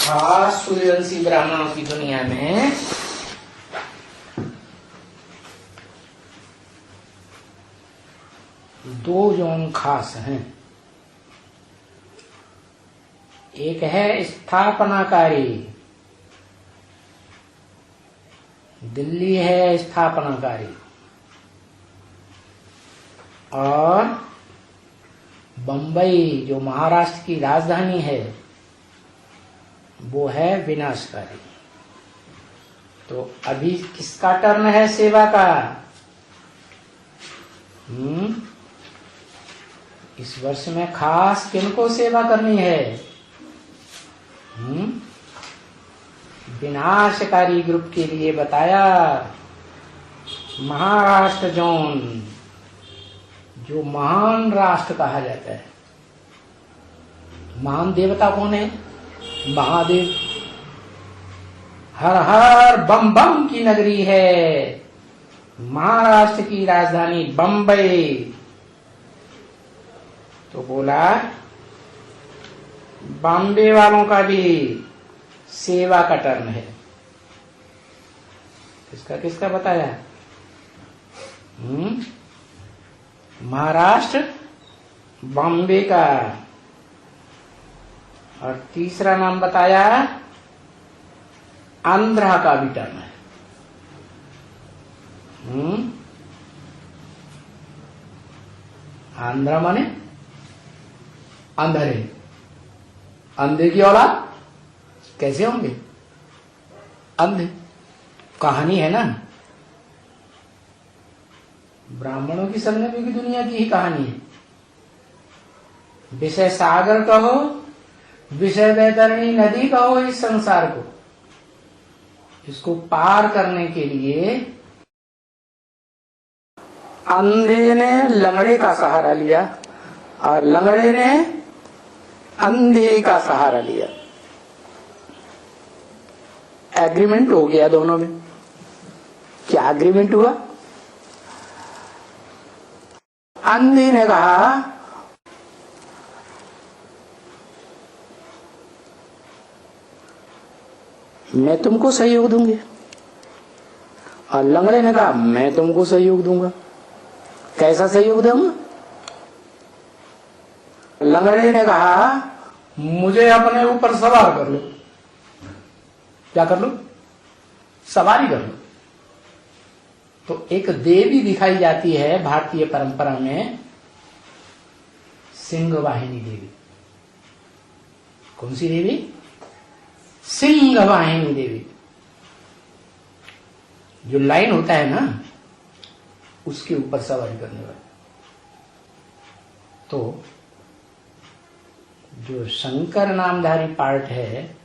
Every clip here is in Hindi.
खास सूर्यवंशी ब्राह्मणों की दुनिया में दो जोन खास हैं। एक है स्थापनाकारी, दिल्ली है स्थापनाकारी, और बंबई जो महाराष्ट्र की राजधानी है वो है विनाशकारी। तो अभी किसका टर्न है सेवा का? इस वर्ष में खास किनको सेवा करनी है? विनाशकारी ग्रुप के लिए बताया। महाराष्ट्र जोन, जो महान राष्ट्र कहा जाता है। महान देवता कौन है? महादेव। हर हर बम बम की नगरी है महाराष्ट्र की राजधानी बंबई। तो बोला बॉम्बे वालों का भी सेवा का टर्न है। किसका किसका बताया? महाराष्ट्र, बॉम्बे का, और तीसरा नाम बताया आंध्रा का भी टर्न है। आंध्रा माने अंधे। अंधे की औलाद कैसे होंगे? अंधे। कहानी है ना, ब्राह्मणों की संगम की दुनिया की ही कहानी है। विषय सागर कहो, विषय वैतरणी नदी कहो, इस संसार को, इसको पार करने के लिए अंधे ने लंगड़े का सहारा लिया और लंगड़े ने अंधे का सहारा लिया। एग्रीमेंट हो गया दोनों में। क्या एग्रीमेंट हुआ? अंधे ने कहा मैं तुमको सहयोग दूंगी, और लंगड़े ने कहा मैं तुमको सहयोग दूंगा। कैसा सहयोग दूंगा? लंगड़े ने कहा मुझे अपने ऊपर सवार कर लो। क्या कर लो? सवारी कर लो। तो एक देवी दिखाई जाती है भारतीय परंपरा में, सिंह वाहिनी देवी। कौन सी देवी? सिंह वाहिनी देवी। जो लाइन होता है ना, उसके ऊपर सवारी करने वाली। तो जो शंकर नामधारी पार्ट है,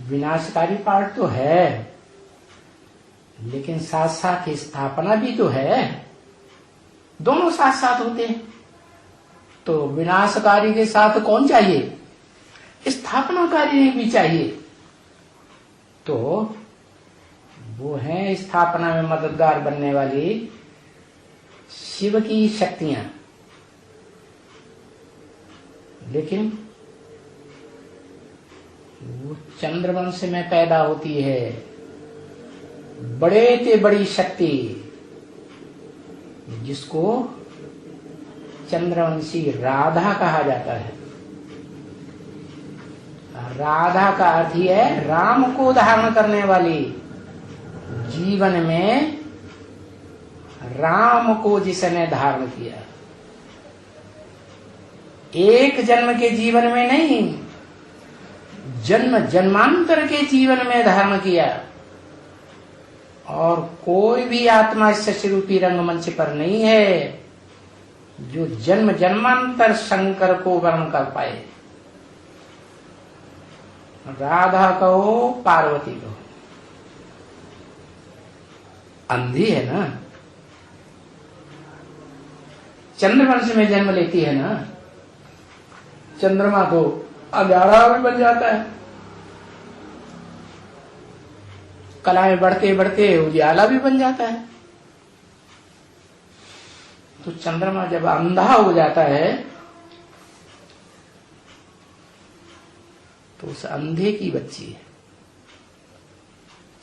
विनाशकारी पार्ट तो है, लेकिन साथ साथ स्थापना भी तो है। दोनों साथ साथ होते हैं। तो विनाशकारी के साथ कौन चाहिए? स्थापनाकारी भी चाहिए। तो वो है स्थापना में मददगार बनने वाली शिव की शक्तियां। लेकिन वो चंद्रवंश में पैदा होती है, बड़े से बड़ी शक्ति, जिसको चंद्रवंशी राधा कहा जाता है। राधा का अर्थ ही है राम को धारण करने वाली। जीवन में राम को जिसने धारण किया, एक जन्म के जीवन में नहीं, जन्म जन्मांतर के जीवन में धारण किया। और कोई भी आत्मा इस शशिरूपी रंगमंच पर नहीं है जो जन्म जन्मांतर शंकर को वर्ण कर पाए। राधा कहो, पार्वती कहो, अंधी है ना, चंद्रवंश में जन्म लेती है ना। चंद्रमा तो अंगारा भी बन जाता है, कलाएं बढ़ते बढ़ते उजाला भी बन जाता है। तो चंद्रमा जब अंधा हो जाता है उस अंधे की बच्ची है,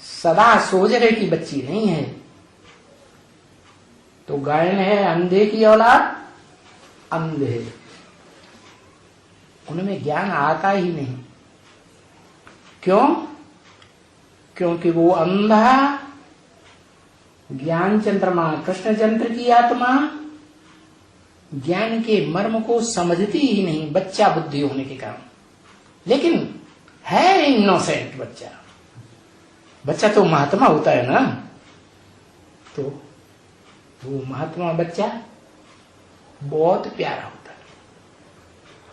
सदा सोजरे की बच्ची नहीं है। तो गायन है अंधे की औलाद, अंधे, उनमें ज्ञान आता ही नहीं। क्यों? क्योंकि वो अंधा ज्ञान चंद्रमा कृष्णचंद्र की आत्मा ज्ञान के मर्म को समझती ही नहीं, बच्चा बुद्धि होने के कारण। लेकिन है इनोसेंट बच्चा। बच्चा तो महात्मा होता है ना, तो वो महात्मा बच्चा बहुत प्यारा होता है,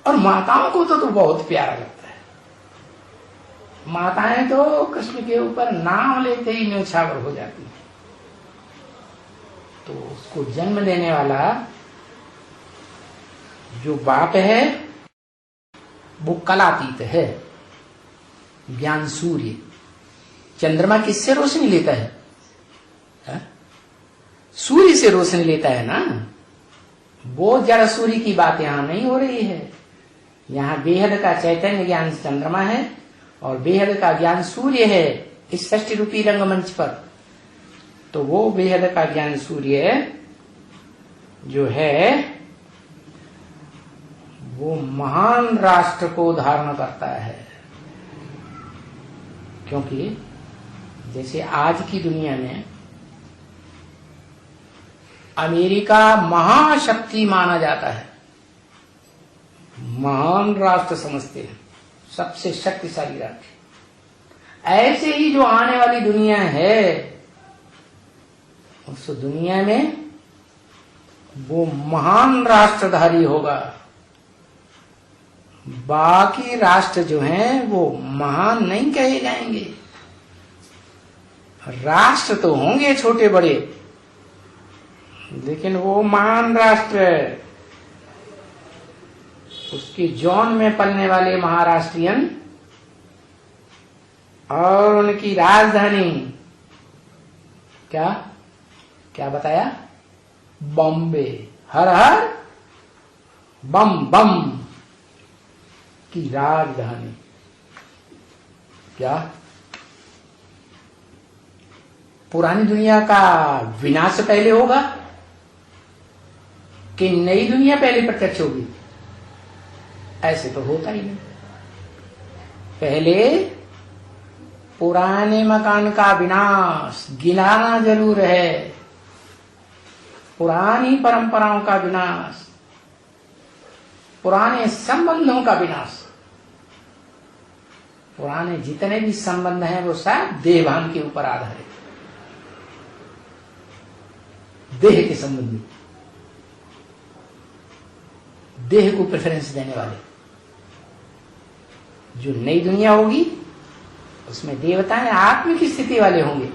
और माताओं को तो बहुत प्यारा लगता है। माताएं तो कृष्ण के ऊपर नाम लेते ही न्यौछावर हो जाती है। तो उसको जन्म देने वाला जो बाप है वो कलातीत है, ज्ञान सूर्य। चंद्रमा किससे रोशनी लेता है? सूर्य से रोशनी लेता है ना। वो जड़ सूर्य की बात यहां नहीं हो रही है। यहां बेहद का चैतन्य ज्ञान चंद्रमा है और बेहद का ज्ञान सूर्य है इस षष्ठी रूपी रंगमंच पर। तो वो बेहद का ज्ञान सूर्य जो है वो महान राष्ट्र को धारण करता है। क्योंकि जैसे आज की दुनिया में अमेरिका महाशक्ति माना जाता है, महान राष्ट्र समझते हैं, सबसे शक्तिशाली राष्ट्र। ऐसे ही जो आने वाली दुनिया है उस दुनिया में वो महान राष्ट्रधारी होगा। बाकी राष्ट्र जो हैं वो महान नहीं कहे जाएंगे। राष्ट्र तो होंगे छोटे बड़े, लेकिन वो महान राष्ट्र है। उसकी जौन में पलने वाले महाराष्ट्रियन और उनकी राजधानी क्या क्या बताया? बॉम्बे। हर हर बम बम की राजधानी। क्या पुरानी दुनिया का विनाश पहले होगा कि नई दुनिया पहले प्रत्यक्ष होगी? ऐसे तो होता ही नहीं। पहले पुराने मकान का विनाश गिनाना जरूर है, पुरानी परंपराओं का विनाश, पुराने संबंधों का विनाश। पुराने जितने भी संबंध हैं वो सब देहभान के ऊपर आधारित, देह के संबंधी, देह को प्रेफरेंस देने वाले। जो नई दुनिया होगी उसमें देवताएं आत्म की स्थिति वाले होंगे,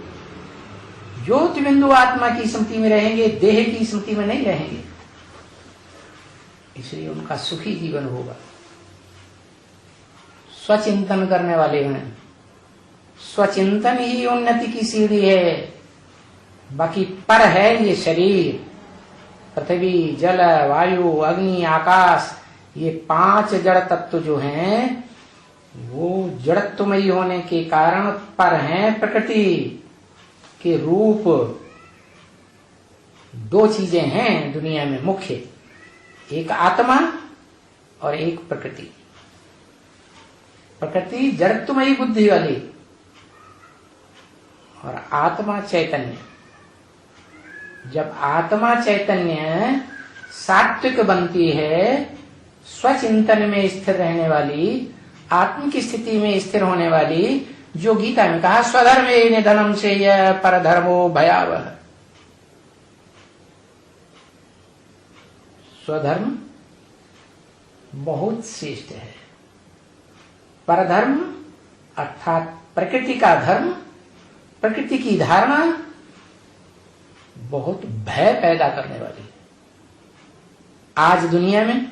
ज्योति बिंदु आत्मा की स्मृति में रहेंगे, देह की स्मृति में नहीं रहेंगे। इसलिए उनका सुखी जीवन होगा। स्वचिंतन करने वाले हैं। स्वचिंतन ही उन्नति की सीढ़ी है। बाकी पर है ये शरीर, पृथ्वी, जल, वायु, अग्नि, आकाश, ये 5 जड़ तत्व जो हैं वो जड़त्वमयी होने के कारण पर हैं। प्रकृति के रूप 2 चीजें हैं दुनिया में मुख्य, एक आत्मा और एक प्रकृति। प्रकृति जड़त्वमयी बुद्धि वाली और आत्मा चैतन्य। जब आत्मा चैतन्य सात्विक बनती है, स्वचिंतन में स्थिर रहने वाली, आत्म की स्थिति में स्थिर होने वाली, जो गीता में कहा स्वधर्मे निधनम से यह परधर्मो भयावह। स्वधर्म बहुत श्रेष्ठ है। परधर्म अर्थात प्रकृति का धर्म, प्रकृति की धारणा बहुत भय पैदा करने वाली है। आज दुनिया में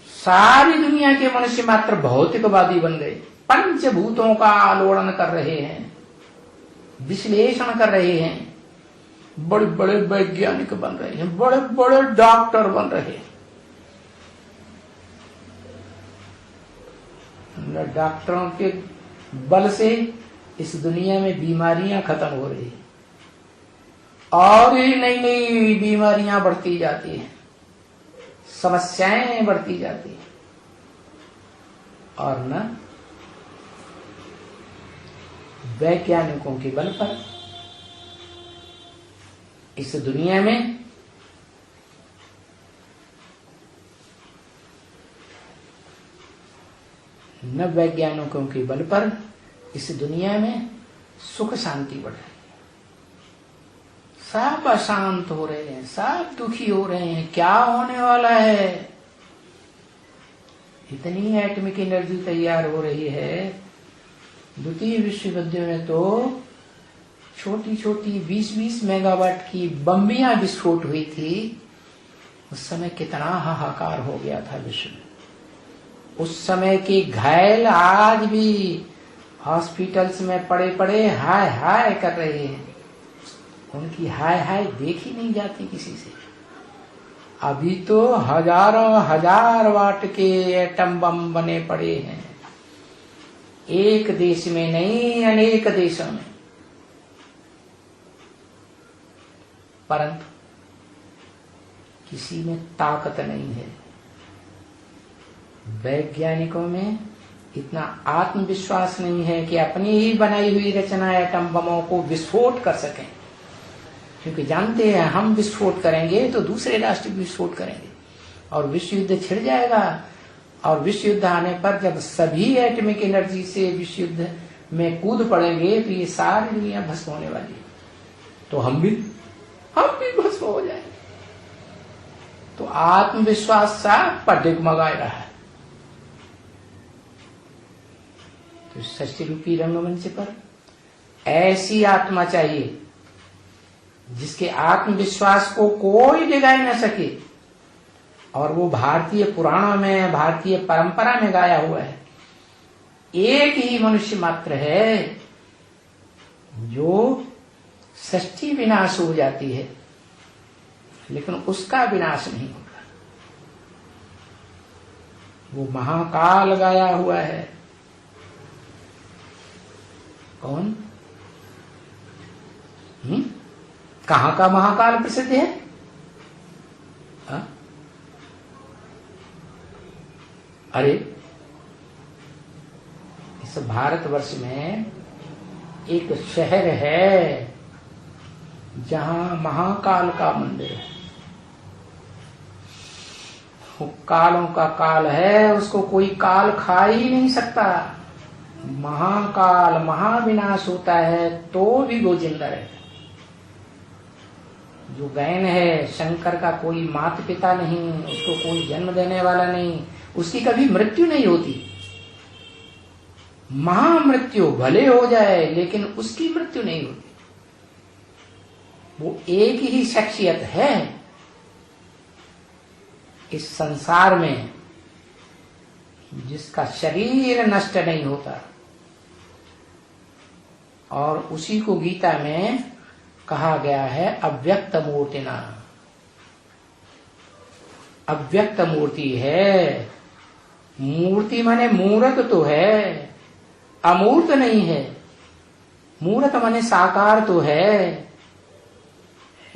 सारी दुनिया के मनुष्य मात्र भौतिकवादी बन गए, पंचभूतों का आलोड़न कर रहे हैं, विश्लेषण कर रहे हैं, बड़े बड़े वैज्ञानिक बन रहे हैं, बड़े बड़े डॉक्टर बन रहे हैं। डॉक्टरों के बल से इस दुनिया में बीमारियां खत्म हो रही है और नई नई बीमारियां बढ़ती जाती हैं, समस्याएं बढ़ती जाती हैं। और न वैज्ञानिकों के बल पर इस दुनिया में न वैज्ञानिकों के बल पर इस दुनिया में सुख शांति बढ़ रही है। सब अशांत हो रहे हैं, सब दुखी हो रहे हैं। क्या होने वाला है? इतनी एटॉमिक एनर्जी तैयार हो रही है। द्वितीय विश्व युद्ध में तो छोटी छोटी 20-20 मेगावाट की बम्बियां विस्फोट हुई थी। उस समय कितना हाहाकार हो गया था विश्व में। उस समय के घायल आज भी हॉस्पिटल्स में पड़े पड़े हाय हाय कर रहे हैं। उनकी हाय हाय देखी नहीं जाती किसी से। अभी तो हजारों हजार वाट के एटम बम बने पड़े हैं, एक देश में नहीं अनेक देशों में। परंतु किसी में ताकत नहीं है। वैज्ञानिकों में इतना आत्मविश्वास नहीं है कि अपनी ही बनाई हुई रचना एटम बमों को विस्फोट कर सकें, क्योंकि जानते हैं हम विस्फोट करेंगे तो दूसरे राष्ट्र भी विस्फोट करेंगे और विश्व युद्ध छिड़ जाएगा। और विश्व युद्ध आने पर जब सभी एटॉमिक एनर्जी से विश्व युद्ध में कूद पड़ेंगे तो ये सारी दुनिया भस्म होने वाली है। तो हम भी भस्म हो जाएंगे। तो आत्मविश्वास सा पर डगमगा रहा है। तो सृष्टि रूपी रंगमंच पर ऐसी आत्मा चाहिए जिसके आत्मविश्वास को कोई डिगा न सके। और वो भारतीय पुराणों में, भारतीय परंपरा में गाया हुआ है। एक ही मनुष्य मात्र है जो सृष्टि विनाश हो जाती है लेकिन उसका विनाश नहीं होता। वो महाकाल गाया हुआ है। कौन? कहां का महाकाल प्रसिद्ध है? अरे इस भारतवर्ष में एक शहर है जहां महाकाल का मंदिर है। वो कालों का काल है, उसको कोई काल खा ही नहीं सकता। महाकाल महाविनाश होता है तो भी वो जिंदा रहता है। जो गैन है, शंकर का कोई माता पिता नहीं, उसको कोई जन्म देने वाला नहीं, उसकी कभी मृत्यु नहीं होती। महामृत्यु भले हो जाए लेकिन उसकी मृत्यु नहीं होती। वो एक ही शख्सियत है इस संसार में जिसका शरीर नष्ट नहीं होता। और उसी को गीता में कहा गया है अव्यक्त मूर्तिना। अव्यक्त मूर्ति है। मूर्ति माने मूर्त तो है, अमूर्त नहीं है। मूर्त माने साकार तो है,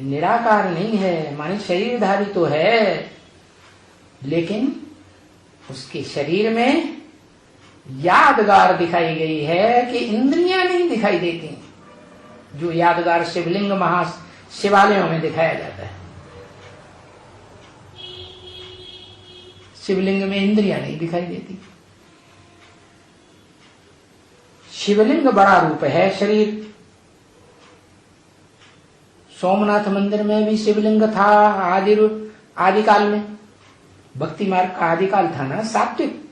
निराकार नहीं है। माने शरीरधारी तो है लेकिन उसके शरीर में यादगार दिखाई गई है कि इंद्रियां नहीं दिखाई देती। जो यादगार शिवलिंग शिवालयों में दिखाया जाता है। शिवलिंग में इंद्रियां नहीं दिखाई देती। शिवलिंग बड़ा रूप है शरीर। सोमनाथ मंदिर में भी शिवलिंग था आदिकाल में। भक्ति मार्ग का आदिकाल था ना सात्विक,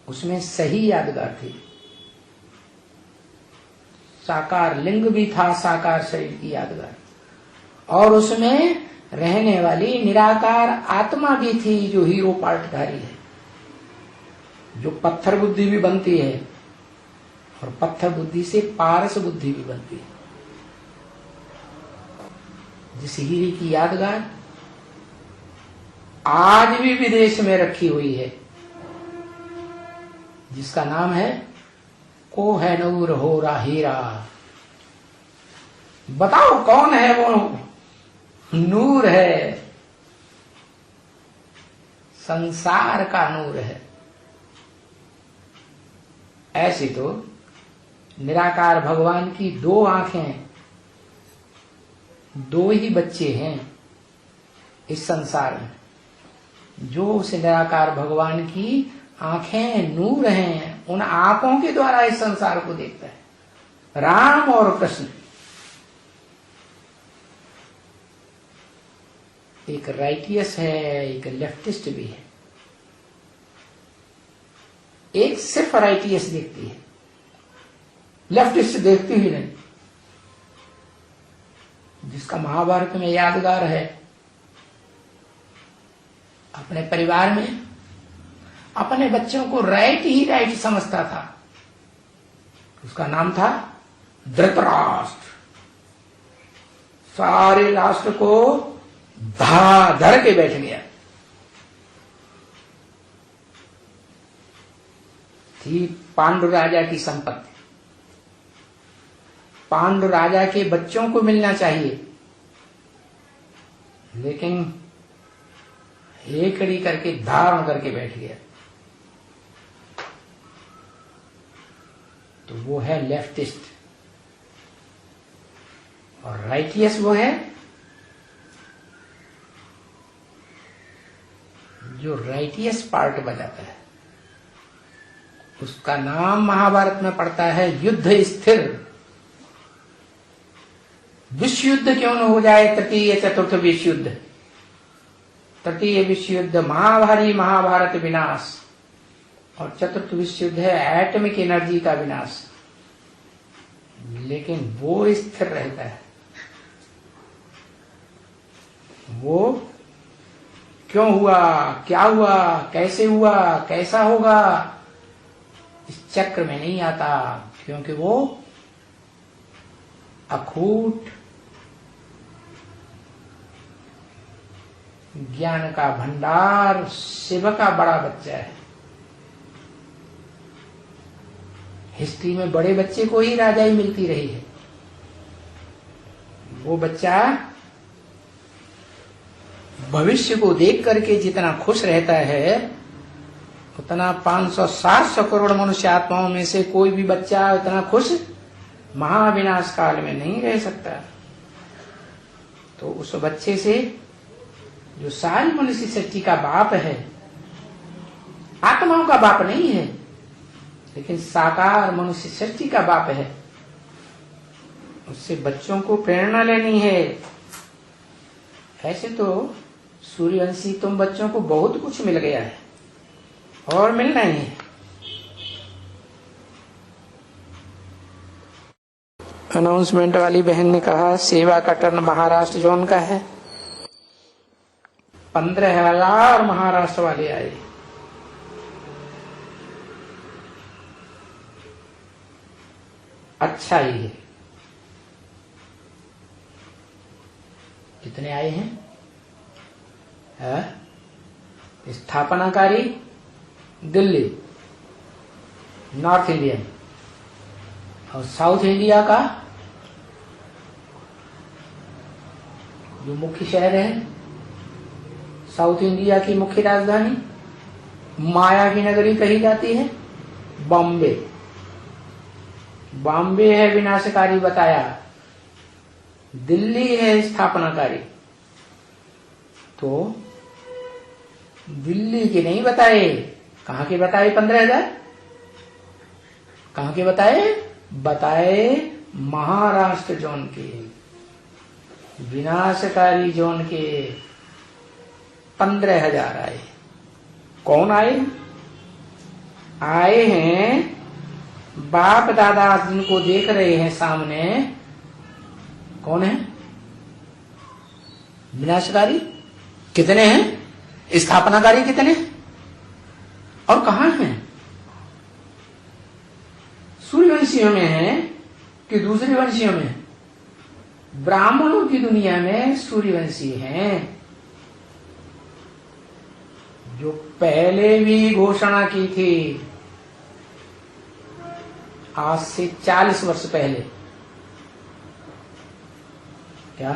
उसमें सही यादगार थी। साकार लिंग भी था, साकार शरीर की यादगार, और उसमें रहने वाली निराकार आत्मा भी थी जो हीरो पार्टधारी है, जो पत्थर बुद्धि भी बनती है और पत्थर बुद्धि से पारस बुद्धि भी बनती है। जिस हीरे की यादगार आज भी विदेश में रखी हुई है, जिसका नाम है कोहनूर होरा हीरा। बताओ कौन है वो? नूर है, संसार का नूर है। ऐसी तो निराकार भगवान की दो आंखें, दो ही बच्चे हैं इस संसार में। जो उस निराकार भगवान की आंखें नूर हैं, उन आंखों के द्वारा इस संसार को देखता है, राम और कृष्ण। एक राइटियस है, एक लेफ्टिस्ट भी है। एक सिर्फ राइटियस देखती है, लेफ्टिस्ट देखती ही नहीं। जिसका महाभारत में यादगार है, अपने परिवार में अपने बच्चों को राइट ही राइट समझता था। उसका नाम था धृतराष्ट्र। सारे राष्ट्र को धर के बैठ गया। थी पांडु राजा की संपत्ति, पांडु राजा के बच्चों को मिलना चाहिए, लेकिन हेकड़ी करके धारण करके बैठ गया। तो वो है लेफ्टिस्ट। और राइटियस वो है जो राइटियस पार्ट बजाता है। उसका नाम महाभारत में पड़ता है युद्ध स्थिर। विश्व युद्ध क्यों न हो जाए, तृतीय चतुर्थ विश्व युद्ध, तृतीय विश्व युद्ध महाभारी महाभारत विनाश, और चतुर्थ विश्व युद्ध है एटमिक एनर्जी का विनाश। लेकिन वो स्थिर रहता है। वो क्यों हुआ, क्या हुआ, कैसे हुआ, कैसा होगा, इस चक्र में नहीं आता, क्योंकि वो अखूट ज्ञान का भंडार, शिव का बड़ा बच्चा है। हिस्ट्री में बड़े बच्चे को ही राजाई मिलती रही है। वो बच्चा भविष्य को देख करके जितना खुश रहता है, उतना 500-700 करोड़ मनुष्य आत्माओं में से कोई भी बच्चा इतना खुश महाविनाश काल में नहीं रह सकता। तो उस बच्चे से, जो सारी मनुष्य सृष्टि का बाप है, आत्माओं का बाप नहीं है, लेकिन साकार मनुष्य सृष्टि का बाप है, उससे बच्चों को प्रेरणा लेनी है। ऐसे तो सूर्यवंशी तुम बच्चों को बहुत कुछ मिल गया है और मिलना ही है। अनाउंसमेंट वाली बहन ने कहा सेवा का टर्न महाराष्ट्र जोन का है। 15,000 महाराष्ट्र वाले आए। अच्छा ही है। कितने आए हैं? स्थापनाकारी दिल्ली, नॉर्थ इंडियन, और साउथ इंडिया का जो मुख्य शहर है, साउथ इंडिया की मुख्य राजधानी माया की नगरी कही जाती है बॉम्बे। बॉम्बे है विनाशकारी बताया, दिल्ली है स्थापनाकारी। तो दिल्ली के नहीं बताए, कहां के बताए? 15,000 कहां के बताए? बताए महाराष्ट्र जोन के, विनाशकारी जोन के 15,000 आए। कौन आए? आए हैं बाप दादा जिनको देख रहे हैं सामने। कौन है? विनाशकारी कितने हैं? स्थापनाकारी कितने और कहां हैं? सूर्यवंशियों में है कि दूसरे वंशियों में? ब्राह्मणों की दुनिया में सूर्यवंशी हैं, जो पहले भी घोषणा की थी आज से 40 वर्ष पहले क्या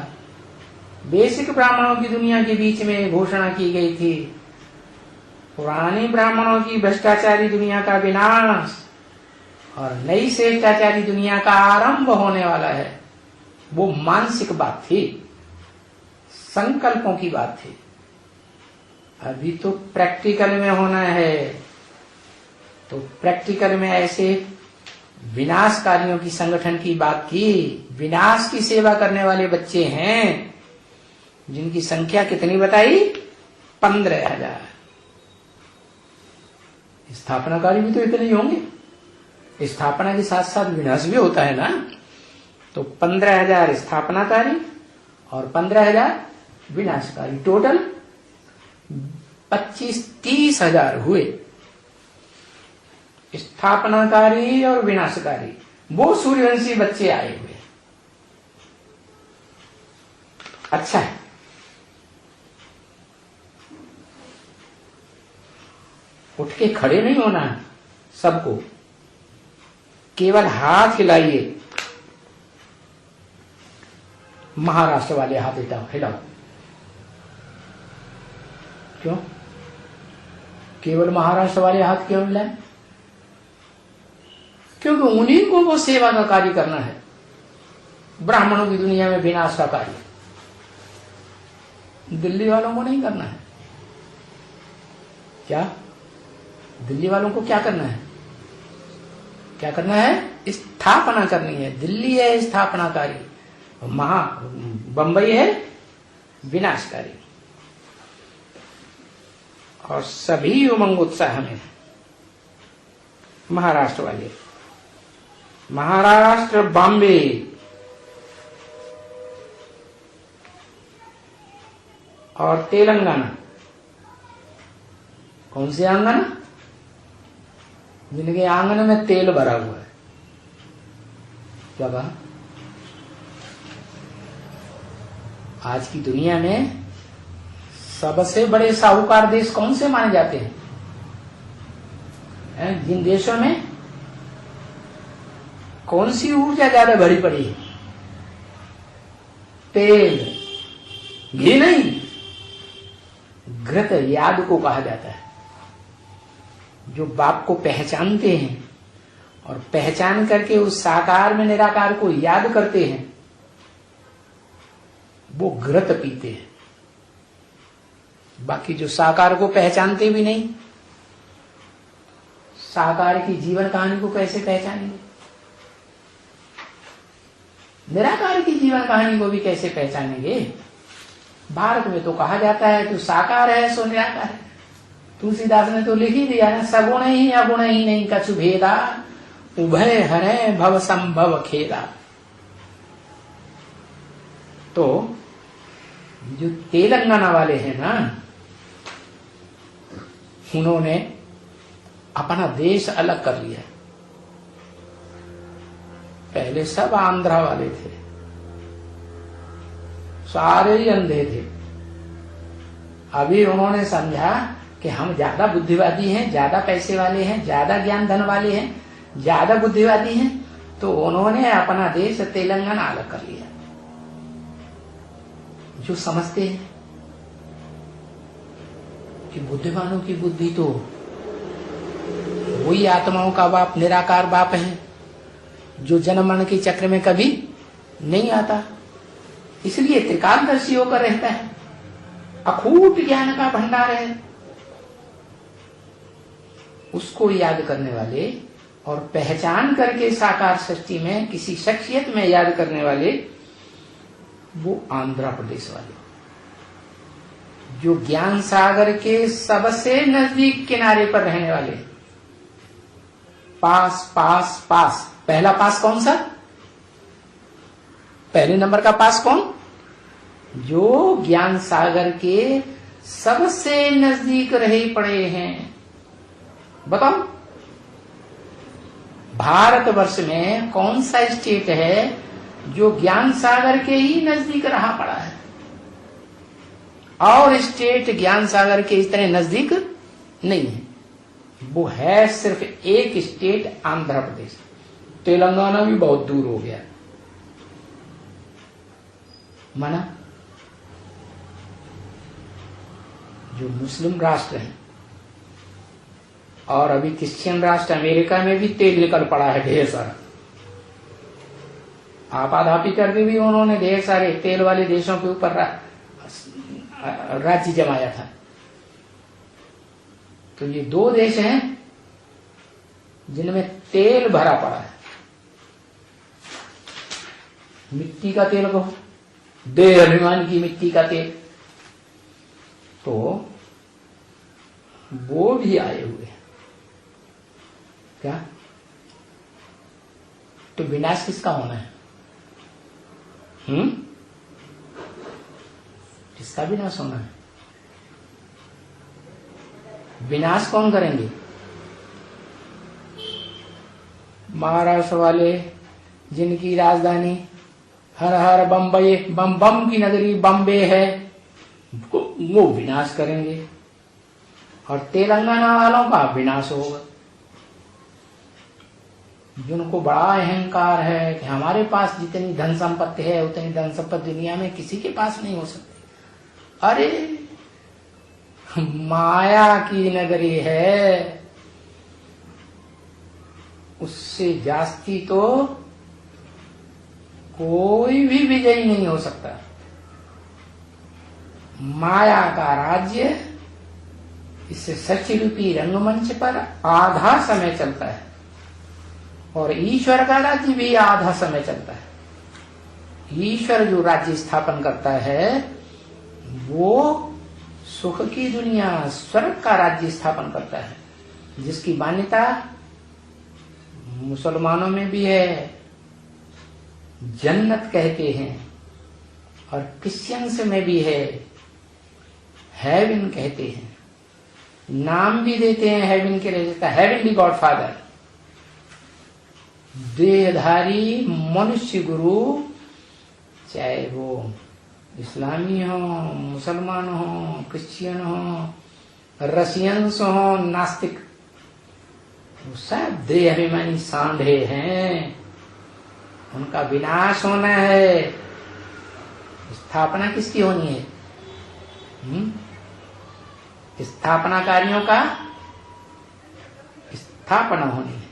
बेसिक ब्राह्मणों की दुनिया के बीच में घोषणा की गई थी, पुराने ब्राह्मणों की भ्रष्टाचारी दुनिया का विनाश और नई श्रेष्ठाचारी दुनिया का आरंभ होने वाला है। वो मानसिक बात थी, संकल्पों की बात थी। अभी तो प्रैक्टिकल में होना है। तो प्रैक्टिकल में ऐसे विनाशकारियों की संगठन की बात की। विनाश की सेवा करने वाले बच्चे हैं जिनकी संख्या कितनी बताई? 15,000। स्थापनाकारी भी तो इतने ही होंगे। स्थापना के साथ साथ विनाश भी होता है ना। तो 15,000 स्थापनाकारी और 15,000 विनाशकारी, टोटल 25-30,000 हुए। स्थापनाकारी और विनाशकारी वो सूर्यवंशी बच्चे आए हुए। अच्छा है। उठ के खड़े नहीं होना है सबको, केवल हाथ हिलाइए। महाराष्ट्र वाले हाथ हिलाओ। क्यों? केवल महाराष्ट्र वाले हाथ क्यों हिलाए? क्योंकि उन्हीं को वो सेवा का कार्य करना है, ब्राह्मणों की दुनिया में विनाश का कार्य। दिल्ली वालों को नहीं करना है। क्या दिल्ली वालों को क्या करना है? क्या करना है? स्थापना करनी है। दिल्ली है स्थापनाकारी, बंबई है विनाशकारी। और सभी उमंग उत्साह में महाराष्ट्र वाले, महाराष्ट्र, बॉम्बे, और तेलंगाना। कौन से आंगन? जिनके आंगन में तेल भरा हुआ है। क्या कहा? आज की दुनिया में सबसे बड़े साहूकार देश कौन से माने जाते हैं? जिन देशों में कौन सी ऊर्जा ज्यादा भरी पड़ी है? तेल, घी नहीं, घृत याद को कहा जाता है। जो बाप को पहचानते हैं और पहचान करके उस साकार में निराकार को याद करते हैं, वो घृत पीते हैं। बाकी जो साकार को पहचानते भी नहीं, साकार की जीवन कहानी को कैसे पहचानेंगे? निराकार की जीवन कहानी को भी कैसे पहचानेंगे? भारत में तो कहा जाता है तू साकार है सो निराकार है। तुलसीदास ने तो लिख ही दिया ना, सगुण ही अगुण ही नहीं कछु भेदा, उभय हरे भव संभव खेदा। तो जो तेलंगाना वाले हैं ना, उन्होंने अपना देश अलग कर लिया। पहले सब आंध्रा वाले थे, सारे ही अंधे थे। अभी उन्होंने समझा कि हम ज्यादा बुद्धिवादी हैं, ज्यादा पैसे वाले हैं, ज्यादा ज्ञान धन वाले हैं, ज्यादा बुद्धिवादी हैं, तो उन्होंने अपना देश तेलंगाना अलग कर लिया। जो समझते हैं कि बुद्धिमानों की बुद्धि तो वही आत्माओं का बाप, निराकार बाप है, जो जन्म मरण के चक्र में कभी नहीं आता, इसलिए त्रिकालदर्शी होकर रहता है, अखूट ज्ञान का भंडार है। उसको याद करने वाले और पहचान करके साकार सृष्टि में किसी शख्सियत में याद करने वाले, वो आंध्र प्रदेश वाले, जो ज्ञान सागर के सबसे नजदीक किनारे पर रहने वाले। पास पास पास, पहला पास कौन सा? पहले नंबर का पास कौन? जो ज्ञान सागर के सबसे नजदीक रहे पड़े हैं। बताओ, भारतवर्ष में कौन सा स्टेट है जो ज्ञान सागर के ही नजदीक रहा पड़ा है? और स्टेट ज्ञान सागर के इतने नजदीक नहीं है। वो है सिर्फ एक स्टेट, आंध्र प्रदेश। तेलंगाना भी बहुत दूर हो गया। माना जो मुस्लिम राष्ट्र हैं और अभी क्रिश्चियन राष्ट्र अमेरिका में भी तेल निकल पड़ा है ढेर सारा। आपाधापी करके भी उन्होंने ढेर सारे तेल वाले देशों के ऊपर राज्य जमाया था। तो ये दो देश हैं जिनमें तेल भरा पड़ा है। मिट्टी का तेल कहो, देह अभिमान की मिट्टी का तेल, तो वो भी आए हुए हैं। क्या? तो विनाश किसका होना है? किसका विनाश होना है? विनाश कौन करेंगे? महाराष्ट्र वाले जिनकी राजधानी हर हर बम्बई बम की नगरी बम्बे है, वो विनाश करेंगे। और तेलंगाना वालों का विनाश होगा, जिनको बड़ा अहंकार है कि हमारे पास जितनी धन संपत्ति है उतनी धन संपत्ति दुनिया में किसी के पास नहीं हो सकती। अरे माया की नगरी है, उससे जास्ती तो कोई भी विजयी नहीं हो सकता। माया का राज्य इस सचरूपी रंगमंच पर आधा समय चलता है और ईश्वर का राज्य भी आधा समय चलता है। ईश्वर जो राज्य स्थापन करता है वो सुख की दुनिया स्वर्ग का राज्य स्थापन करता है, जिसकी मान्यता मुसलमानों में भी है, जन्नत कहते हैं, और क्रिश्चियंस में भी है, हेवन कहते हैं। नाम भी देते हैं हेवन के लिए, हेवनली गॉड फादर, देहधारी मनुष्य गुरु, चाहे वो इस्लामी हो, मुसलमान हो, क्रिश्चियन हो, रशियंस हो, नास्तिक, वो सब देह अभिमानी सांढे हैं। उनका विनाश होना है। स्थापना किसकी होनी है? स्थापनाकारियों का स्थापना होनी है,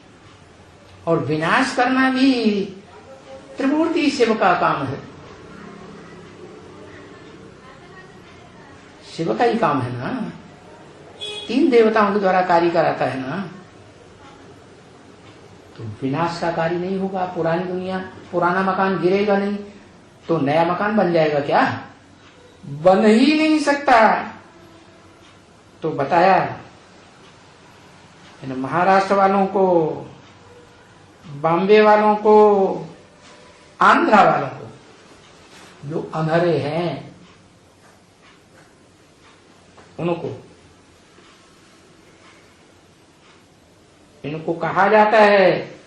और विनाश करना भी त्रिमूर्ति शिव का काम है। शिव का ही काम है ना, 3 देवताओं के द्वारा कार्य कराता है ना। तो विनाश का कार्य नहीं होगा। पुरानी दुनिया, पुराना मकान गिरेगा नहीं तो नया मकान बन जाएगा क्या? बन ही नहीं सकता। तो बताया इन महाराष्ट्र वालों को, बॉम्बे वालों को, आंध्रा वालों को, जो अंधरे हैं उनको, इनको कहा जाता है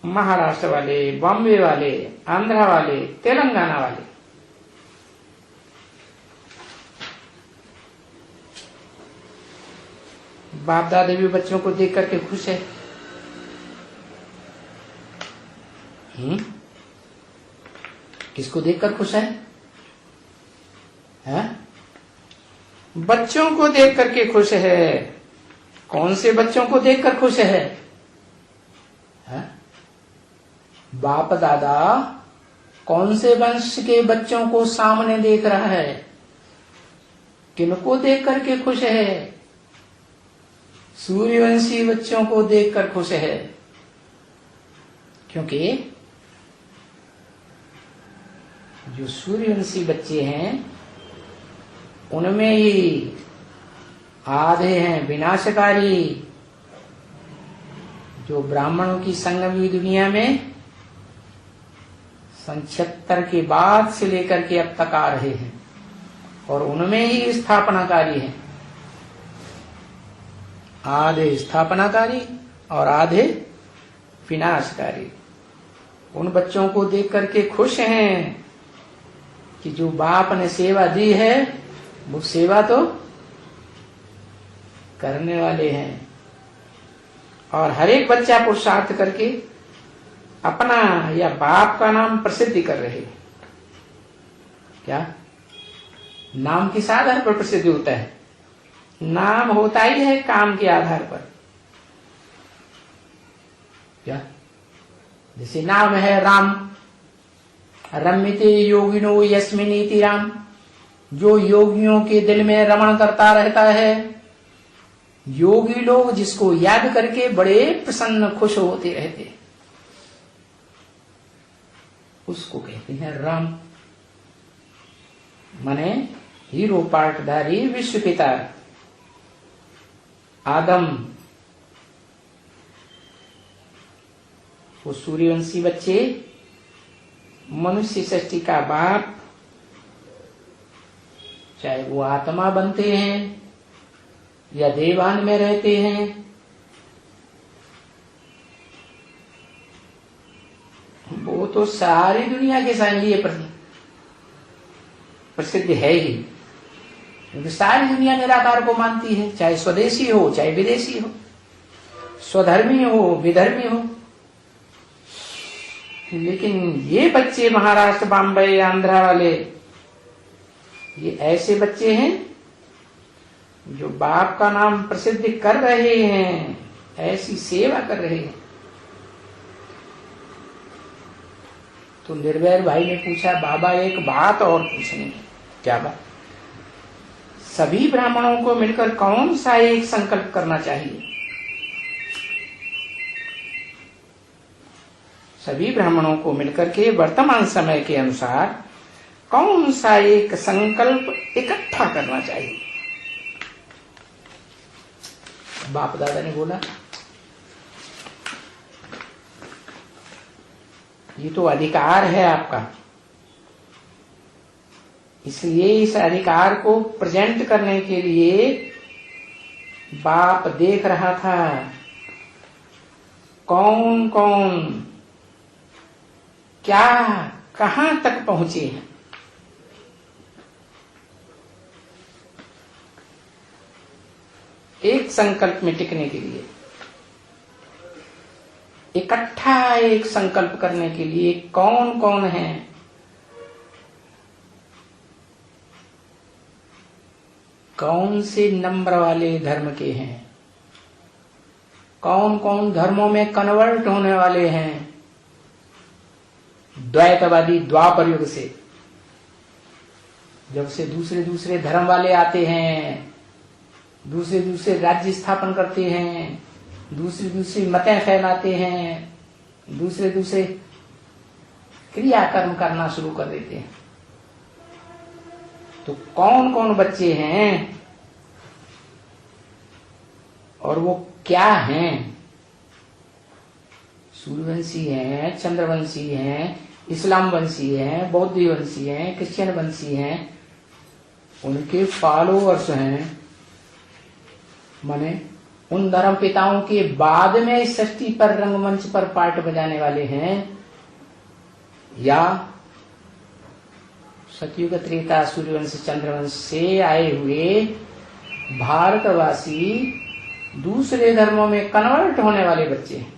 महाराष्ट्र वाले, बॉम्बे वाले, आंध्रा वाले, तेलंगाना वाले। बाप दादा भी बच्चों को देख करके खुश है। किसको देखकर खुश है? बच्चों को देख करके खुश है। कौन से बच्चों को देखकर खुश है? बाप दादा कौन से वंश के बच्चों को सामने देख रहा है? किनको देख करके खुश है? सूर्यवंशी बच्चों को देखकर खुश है, क्योंकि जो सूर्यवंशी बच्चे हैं उनमें ही आधे हैं विनाशकारी। जो ब्राह्मणों की संगमी दुनिया में 76 के बाद से लेकर के अब तक आ रहे हैं, और उनमें ही स्थापनाकारी हैं। आधे स्थापनाकारी और आधे विनाशकारी। उन बच्चों को देख करके खुश हैं कि जो बाप ने सेवा दी है वो सेवा तो करने वाले हैं। और हर एक बच्चा पुरुषार्थ करके अपना या बाप का नाम प्रसिद्ध कर रहे हैं। क्या नाम किस आधार पर प्रसिद्ध होता है? नाम होता ही है काम के आधार पर। क्या जैसे नाम है राम, रम्यते योगिनो यस्मिनीति राम, जो योगियों के दिल में रमण करता रहता है। योगी लोग जिसको याद करके बड़े प्रसन्न खुश होते रहते हैं, उसको कहते हैं राम। माने हीरो पाटधारी विश्व पिता आदम, वो सूर्यवंशी बच्चे, मनुष्य सृष्टि का बाप, चाहे वो आत्मा बनते हैं या देवान में रहते हैं, वो तो सारी दुनिया के लिए प्रसिद्ध है ही, क्योंकि सारी दुनिया निराकार को मानती है, चाहे स्वदेशी हो चाहे विदेशी हो, स्वधर्मी हो विधर्मी हो। लेकिन ये बच्चे महाराष्ट्र, बॉम्बे, आंध्रा वाले, ये ऐसे बच्चे हैं जो बाप का नाम प्रसिद्ध कर रहे हैं, ऐसी सेवा कर रहे हैं। तो निर्वैर भाई ने पूछा, बाबा एक बात और पूछनी है। क्या बात? सभी ब्राह्मणों को मिलकर कौन सा एक संकल्प करना चाहिए? सभी ब्राह्मणों को मिलकर के वर्तमान समय के अनुसार कौन सा एक संकल्प इकट्ठा करना चाहिए? बाप दादा ने बोला, ये तो अधिकार है आपका, इसलिए इस अधिकार को प्रेजेंट करने के लिए बाप देख रहा था कौन कौन क्या कहां तक पहुंचे हैं। एक संकल्प में टिकने के लिए, इकट्ठा एक संकल्प करने के लिए कौन कौन है? कौन से नंबर वाले धर्म के हैं? कौन कौन धर्मों में कन्वर्ट होने वाले हैं? द्वैतवादी द्वापर युग से, जब से दूसरे दूसरे धर्म वाले आते हैं, दूसरे दूसरे राज्य स्थापन करते हैं, दूसरी दूसरी मतें फैलाते हैं, दूसरे दूसरे क्रियाकर्म करना शुरू कर देते हैं। तो कौन कौन बच्चे हैं और वो क्या हैं? सूर्यवंशी हैं, चंद्रवंशी हैं, इस्लाम वंशी हैं, बौद्ध वंशी हैं, क्रिश्चियन वंशी हैं, उनके फॉलोअर्स हैं। माने उन धर्म पिताओं के बाद में इस सृष्टि पर रंगमंच पर पार्ट बजाने वाले हैं, या सतयुग त्रेता सूर्यवंश चंद्रवंश से आए हुए भारतवासी दूसरे धर्मों में कन्वर्ट होने वाले बच्चे हैं,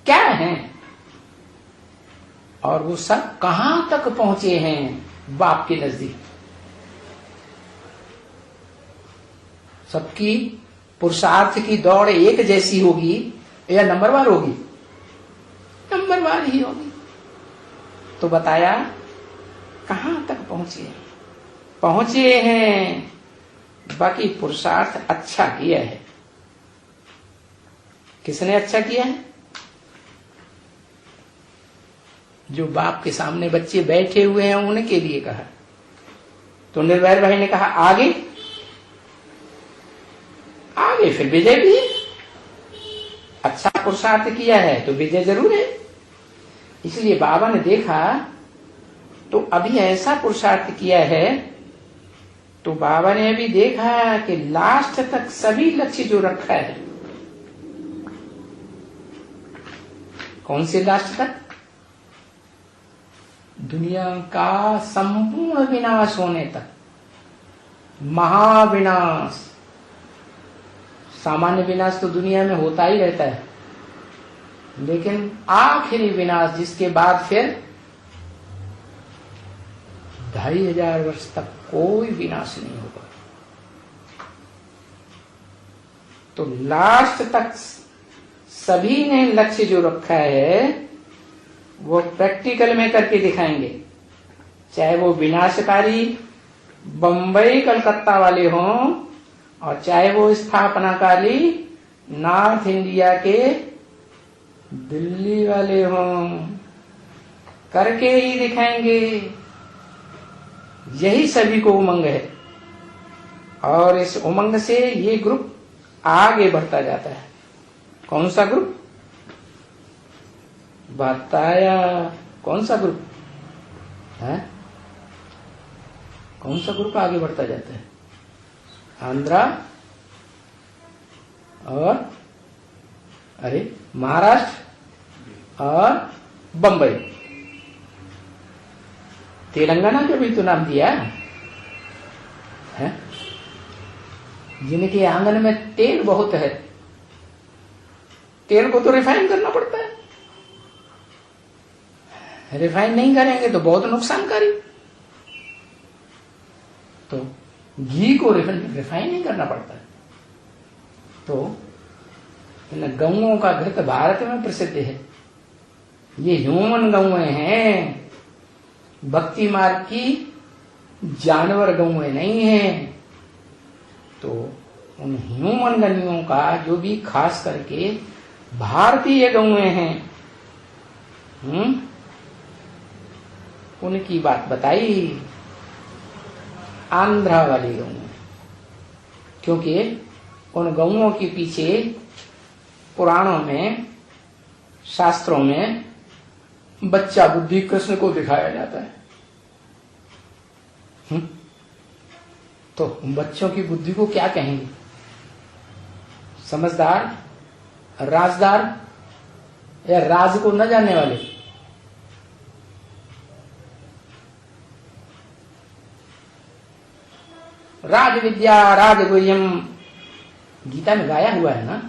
क्या हैं? और वो सब कहां तक पहुंचे हैं बाप के नजदीक? सबकी पुरुषार्थ की दौड़ एक जैसी होगी या नंबरवार होगी? नंबरवार ही होगी। तो बताया कहां तक पहुंचे हैं। बाकी पुरुषार्थ अच्छा किया है। किसने अच्छा किया है? जो बाप के सामने बच्चे बैठे हुए हैं उनके लिए कहा। तो निर्वैर भाई ने कहा आगे फिर विजय भी है। अच्छा पुरुषार्थ किया है तो विजय जरूर है। इसलिए बाबा ने देखा तो अभी ऐसा पुरुषार्थ किया है, तो बाबा ने अभी देखा कि लास्ट तक सभी लक्ष्य जो रखा है, कौन से लास्ट तक? दुनिया का संपूर्ण विनाश होने तक, महाविनाश। सामान्य विनाश तो दुनिया में होता ही रहता है, लेकिन आखिरी विनाश जिसके बाद फिर 2500 वर्ष तक कोई विनाश नहीं होगा। तो लास्ट तक सभी ने लक्ष्य जो रखा है वो प्रैक्टिकल में करके दिखाएंगे, चाहे वो विनाशकारी बंबई कलकत्ता वाले हों और चाहे वो स्थापनाकारी नॉर्थ इंडिया के दिल्ली वाले हों, करके ही दिखाएंगे। यही सभी को उमंग है और इस उमंग से ये ग्रुप आगे बढ़ता जाता है। कौन सा ग्रुप बताया? कौन सा ग्रुप है? कौन सा ग्रुप आगे बढ़ता जाता है? आंध्रा और महाराष्ट्र और बंबई। तेलंगाना का भी तो नाम दिया है, जिनके आंगन में तेल बहुत है। तेल को तो रिफाइन करना पड़ता है, रिफाइन नहीं करेंगे तो बहुत नुकसानकारी। तो घी को रिफाइन नहीं करना पड़ता है। तो इन गौओं का घृत भारत में प्रसिद्ध है। ये ह्यूमन गौएं हैं, भक्ति मार्ग की जानवर गौएं नहीं हैं। तो उन ह्यूमन गनियों का जो भी खास करके भारतीय गौएं हैं, उनकी बात बताई आंध्रा वाली गौएं, क्योंकि उन गौओं के पीछे पुराणों में, शास्त्रों में बच्चा बुद्धि कृष्ण को दिखाया जाता है। तो बच्चों की बुद्धि को क्या कहेंगे? समझदार, राजदार या राज को न जानने वाले? राज विद्या राजगुह्यम गीता में गाया हुआ है ना।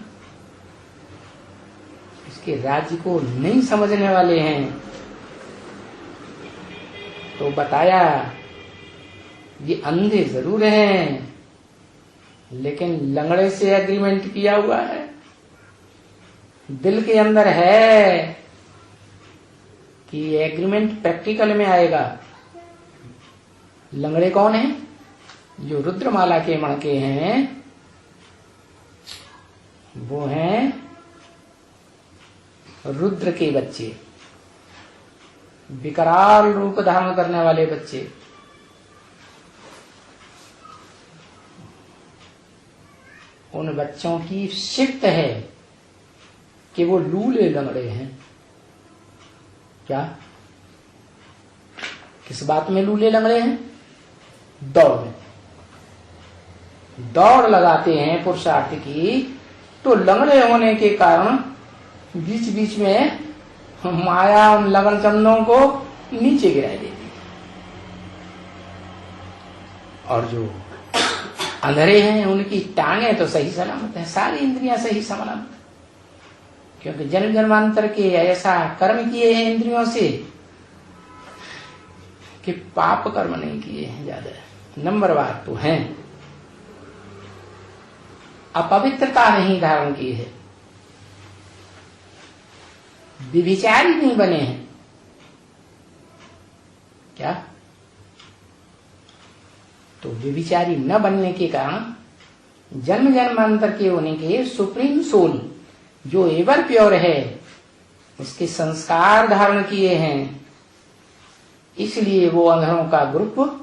इसके राज्य को नहीं समझने वाले हैं। तो बताया ये अंधे जरूर हैं, लेकिन लंगड़े से एग्रीमेंट किया हुआ है, दिल के अंदर है कि एग्रीमेंट प्रैक्टिकल में आएगा। लंगड़े कौन है? जो रुद्रमाला के मणके हैं, वो हैं रुद्र के बच्चे, विकराल रूप धारण करने वाले बच्चे। उन बच्चों की शिफ्ट है कि वो लूले लंगड़े हैं। क्या? किस बात में लूले लंगड़े हैं? दौड़ में। दौड़ लगाते हैं पुरुषार्थ की, तो लंगड़े होने के कारण बीच बीच में माया उन लगन चंदों को नीचे गिराई देती है। और जो अंधेरे हैं उनकी टांगे तो सही सलामत है, सारी इंद्रियां सही सलामत, क्योंकि जन्म जन्मांतर के ऐसा कर्म किए हैं इंद्रियों से कि पाप कर्म नहीं किए हैं ज्यादा। नंबरवार तो हैं, अपवित्रता नहीं धारण की है, व्यभिचारी नहीं बने हैं। क्या? तो व्यभिचारी न बनने के कारण जन्म जन्मांतर के होने के सुप्रीम सोल जो एवर प्योर है, उसके संस्कार धारण किए हैं। इसलिए वो अंधरों का ग्रुप,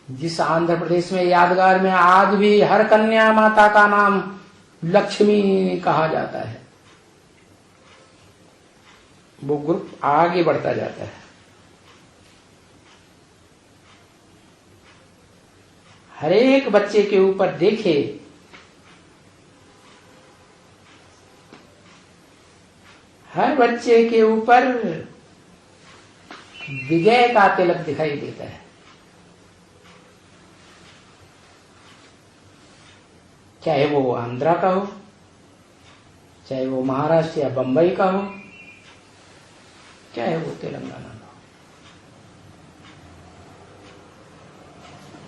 जिस आंध्र प्रदेश में यादगार में आज भी हर कन्या माता का नाम लक्ष्मी कहा जाता है, वो ग्रुप आगे बढ़ता जाता है। हर एक बच्चे के ऊपर देखे हर बच्चे के ऊपर विजय का तिलक दिखाई देता है। चाहे वो आंध्रा का हो, चाहे वो महाराष्ट्र या बंबई का हो, चाहे वो तेलंगाना का हो।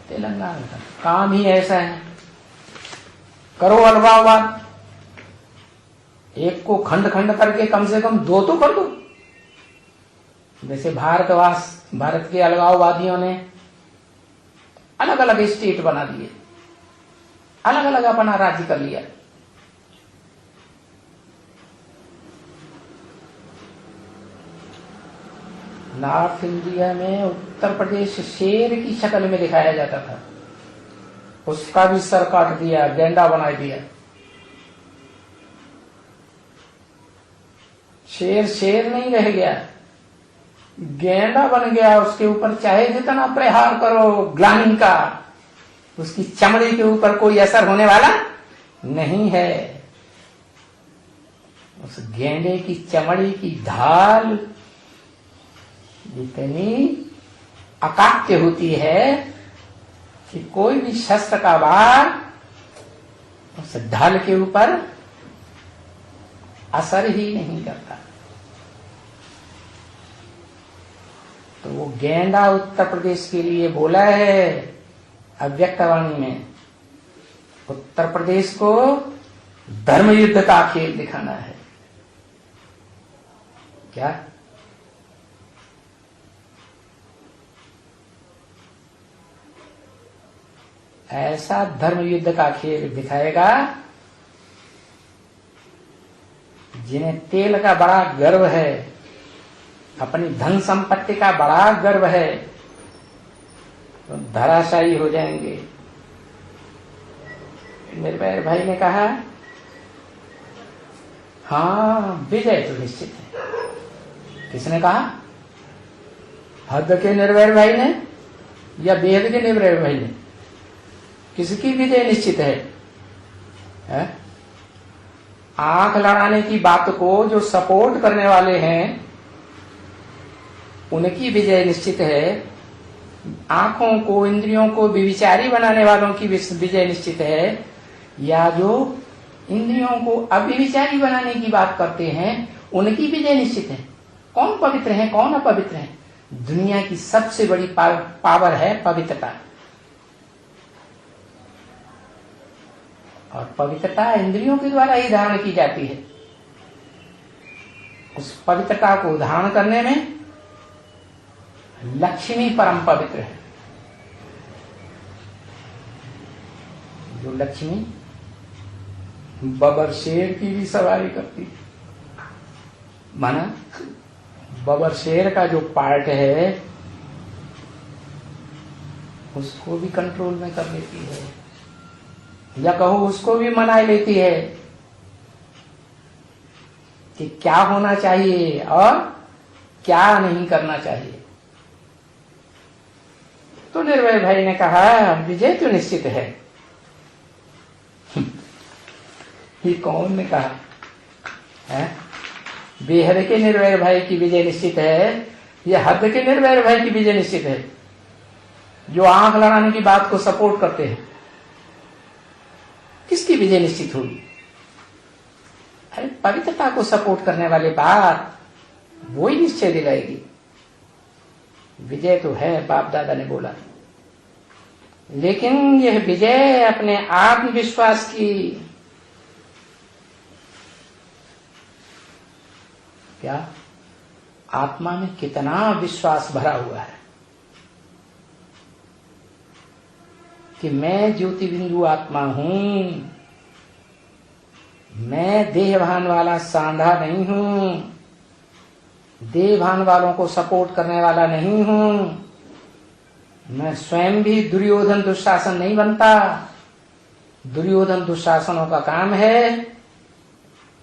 तेलंगाना का काम ही ऐसा है, करो अलगाववाद, एक को खंड खंड करके कम से कम 2 तो कर दो। जैसे भारत के अलगाववादियों ने अलग अलग स्टेट बना दिए, अलग अलग अपना राज्य कर लिया। नॉर्थ इंडिया में उत्तर प्रदेश शेर की शक्ल में दिखाया जाता था, उसका भी सर काट दिया, गेंडा बना दिया। शेर शेर नहीं रह गया, गेंडा बन गया। उसके ऊपर चाहे जितना प्रहार करो ग्लानी का, उसकी चमड़ी के ऊपर कोई असर होने वाला नहीं है। उस गेंडे की चमड़ी की ढाल इतनी अकाट्य होती है कि कोई भी शस्त्र का वार उस ढाल के ऊपर असर ही नहीं करता। तो वो गेंडा उत्तर प्रदेश के लिए बोला है अव्यक्तवाणी में, उत्तर प्रदेश को धर्म युद्ध का खेल दिखाना है। क्या ऐसा धर्म युद्ध का खेल दिखाएगा जिन्हें तेल का बड़ा गर्व है, अपनी धन संपत्ति का बड़ा गर्व है, तो धराशायी हो जाएंगे। मेरे प्यारे भाई ने कहा, हाँ विजय तो निश्चित है। किसने कहा? हद के निर्वैर भाई ने या बेहद के निर्वैर भाई ने? किसकी विजय निश्चित है? आंख लड़ाने की बात को जो सपोर्ट करने वाले हैं उनकी विजय निश्चित है। आंखों को, इंद्रियों को विविचारी बनाने वालों की विजय निश्चित है, या जो इंद्रियों को अविविचारी बनाने की बात करते हैं उनकी विजय निश्चित है। कौन पवित्र है, कौन अपवित्र है? दुनिया की सबसे बड़ी पावर है पवित्रता, और पवित्रता इंद्रियों के द्वारा ही धारण की जाती है। उस पवित्रता को धारण करने में लक्ष्मी परम पवित्र है। जो लक्ष्मी बबर शेर की भी सवारी करती, माना बबर शेर का जो पार्ट है उसको भी कंट्रोल में कर लेती है, या कहो उसको भी मना लेती है कि क्या होना चाहिए और क्या नहीं करना चाहिए। तो निर्भय भाई ने कहा विजय तो निश्चित है। ये कौन ने कहा है? बेहद के निर्भय भाई की विजय निश्चित है या हद के निर्भय भाई की विजय निश्चित है, जो आंख लड़ाने की बात को सपोर्ट करते हैं? किसकी विजय निश्चित होगी? अरे पवित्रता को सपोर्ट करने वाले बात वो ही निश्चय दिलाएगी। विजय तो है, बाप दादा ने बोला, लेकिन यह विजय अपने आत्मविश्वास की, क्या आत्मा में कितना विश्वास भरा हुआ है कि मैं ज्योति बिंदु आत्मा हूं, मैं देहभान वाला सांधा नहीं हूं, देहभान वालों को सपोर्ट करने वाला नहीं हूं, मैं स्वयं भी दुर्योधन दुशासन नहीं बनता। दुर्योधन दुशासनों का काम है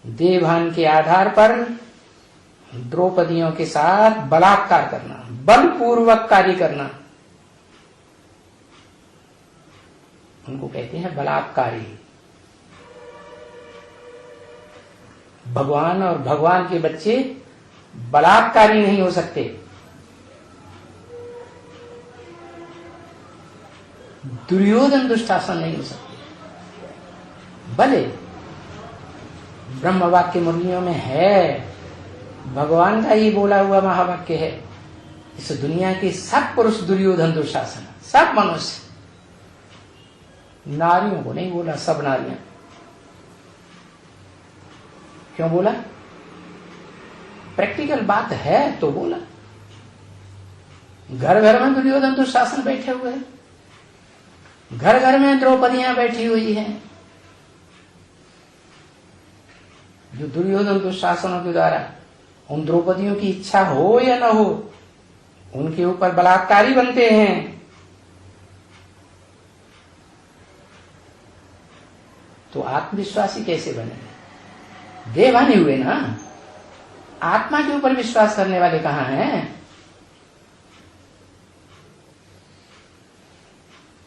देहभान के आधार पर द्रौपदियों के साथ बलात्कार करना, बलपूर्वक कार्य करना। उनको कहते हैं बलात्कारी। भगवान और भगवान के बच्चे बलात्कारी नहीं हो सकते। दुर्योधन दुष्टासन नहीं हो सकते। भले ब्रह्म वाक्य मुरलियों में है, भगवान का ही बोला हुआ महावाक्य है। इस दुनिया के सब पुरुष दुर्योधन दुशासन, सब मनुष्य, नारियों को नहीं बोला, सब नारियां। क्यों बोला? प्रैक्टिकल बात है तो बोला। घर घर में दुर्योधन दुशासन बैठे हुए हैं, घर घर में द्रौपदियां बैठी हुई हैं, जो दुर्योधन दुशासनों के द्वारा उन द्रौपदियों की इच्छा हो या न हो उनके ऊपर बलात्कारी बनते हैं। तो आत्मविश्वासी कैसे बने? देवहानि हुए ना। आत्मा के ऊपर विश्वास करने वाले कहां हैं?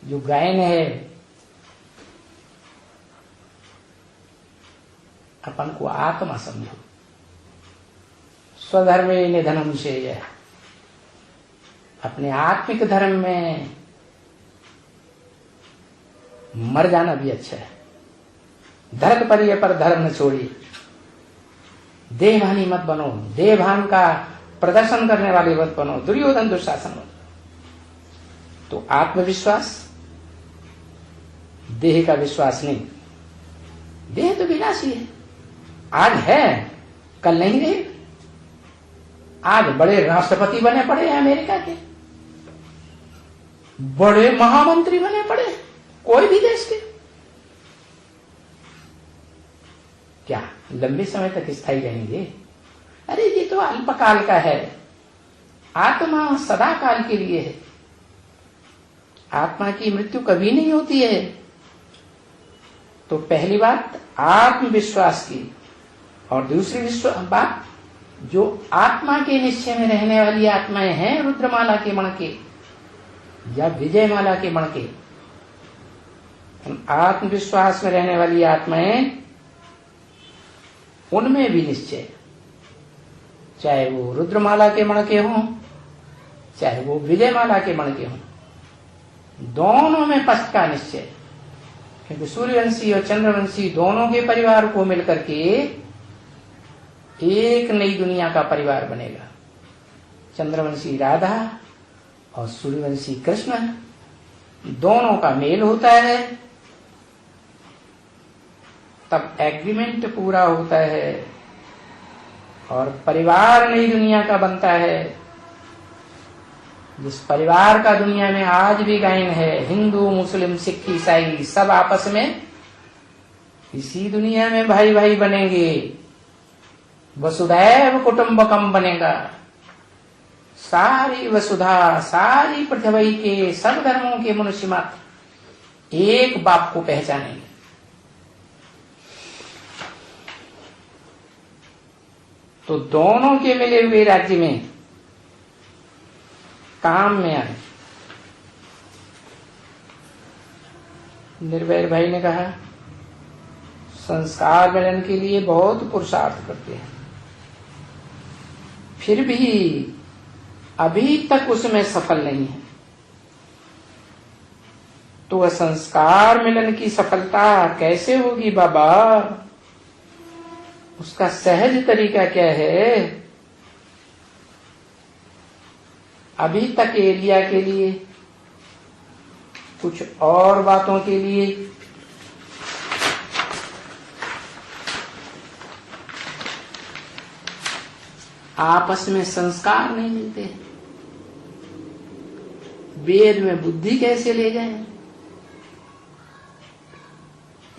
जो गायन है, अपन को आत्मा समझो। स्वधर्मे निधनम श्रेय, अपने आत्मिक धर्म में मर जाना भी अच्छा है। धर्म परिय पर धर्म न छोड़िए। देवहानि मत बनो, देवभान का प्रदर्शन करने वाले मत बनो, दुर्योधन दुशासन मत। तो आत्मविश्वास, देह का विश्वास नहीं। देह तो विनाशी है, आज है कल नहीं रहे। आज बड़े राष्ट्रपति बने पड़े हैं अमेरिका के, बड़े महामंत्री बने पड़े कोई भी देश के, क्या लंबे समय तक स्थायी रहेंगे? अरे ये तो अल्पकाल का है। आत्मा सदा काल के लिए है। आत्मा की मृत्यु कभी नहीं होती है। तो पहली बात आत्मविश्वास की, और दूसरी बात जो आत्मा के निश्चय में रहने वाली आत्माएं हैं, रुद्रमाला के मण के या विजयमाला के मण के, आत्मविश्वास में रहने वाली आत्माएं, उनमें भी निश्चय, चाहे वो रुद्रमाला के मण के हों, चाहे वो विजयमाला के मण के हों, दोनों में पश्च का निश्चय। क्योंकि सूर्यवंशी और चंद्रवंशी दोनों के परिवार को मिलकर के एक नई दुनिया का परिवार बनेगा। चंद्रवंशी राधा और सूर्यवंशी कृष्ण, दोनों का मेल होता है, तब एग्रीमेंट पूरा होता है और परिवार नई दुनिया का बनता है। जिस परिवार का दुनिया में आज भी गायन है, हिंदू मुस्लिम सिख ईसाई सब आपस में इसी दुनिया में भाई भाई बनेंगे, वसुधैव कुटुंबकम बनेगा। सारी वसुधा, सारी पृथ्वी के सब धर्मों के मनुष्य मात्र एक बाप को पहचानेंगे। तो दोनों के मिले हुए राज्य में काम में आए। निर्भय भाई ने कहा संस्कार मिलन के लिए बहुत पुरुषार्थ करते हैं, फिर भी अभी तक उसमें सफल नहीं है। तो वह संस्कार मिलन की सफलता कैसे होगी बाबा? उसका सहज तरीका क्या है? अभी तक एरिया के लिए, कुछ और बातों के लिए आपस में संस्कार नहीं मिलते। वेद में बुद्धि कैसे ले जाएं?